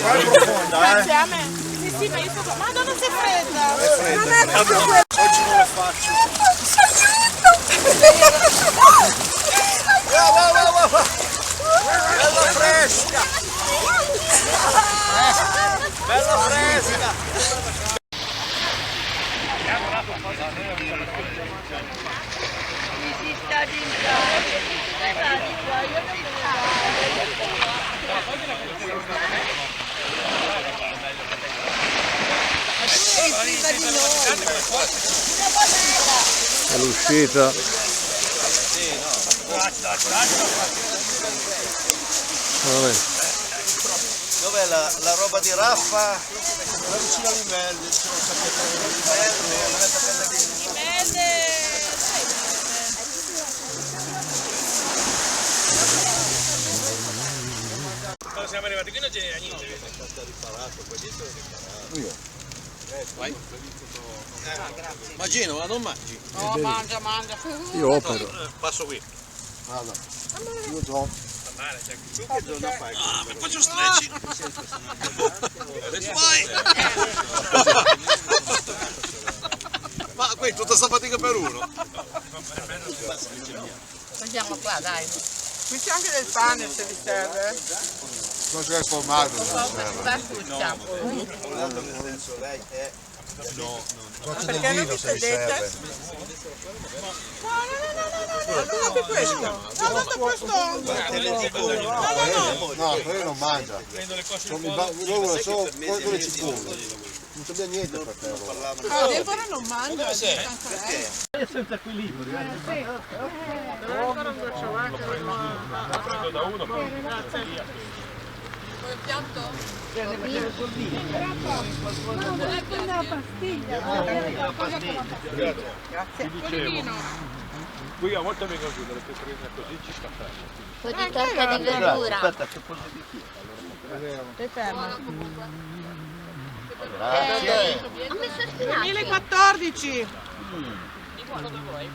Vai profonda, Grazie a me. Sì, sì, ma io sto... Madonna, sei fredda! È fredda. Non è proprio quello. Oggi non la faccio. Va. Bella fresca! Bella fresca! Si sta di È l'uscita. Dov'è la roba di Raffa? Là vicino all'Imelli, c'è un sacchetto di Quando siamo arrivati qui non c'era niente. Vai. Ma Genova non mangi? No, mangia. Io opero. Passo qui. Vado. Io do. Male, cioè, Tu che zona fai? ah, ma faccio stretching. Vai! Ma qui tutta sta fatica per uno? Andiamo qua, dai. Qui c'è anche del pane se vi serve. Non c'è il formaggio. No. Perché non vi sedete? No, anche questo. No, questo. No, quello non mangia. Prendo le cose un Loro po'. vuole solo con le cipolle. Non c'è niente per te. Ah, Deborah non mangia. Dove sei? Perché? È senza equilibrio. Però ancora un gocciolato. Prendo da uno, poi Vuoi un piatto? Grazie. qui a volte vengo a chiudere perché prima così ci sta fermo. Un po' di torta di verdura. Aspetta, che posso dire? Sei ferma. Grazie. Ha messo il spinaci. 2014. Quando vuoi.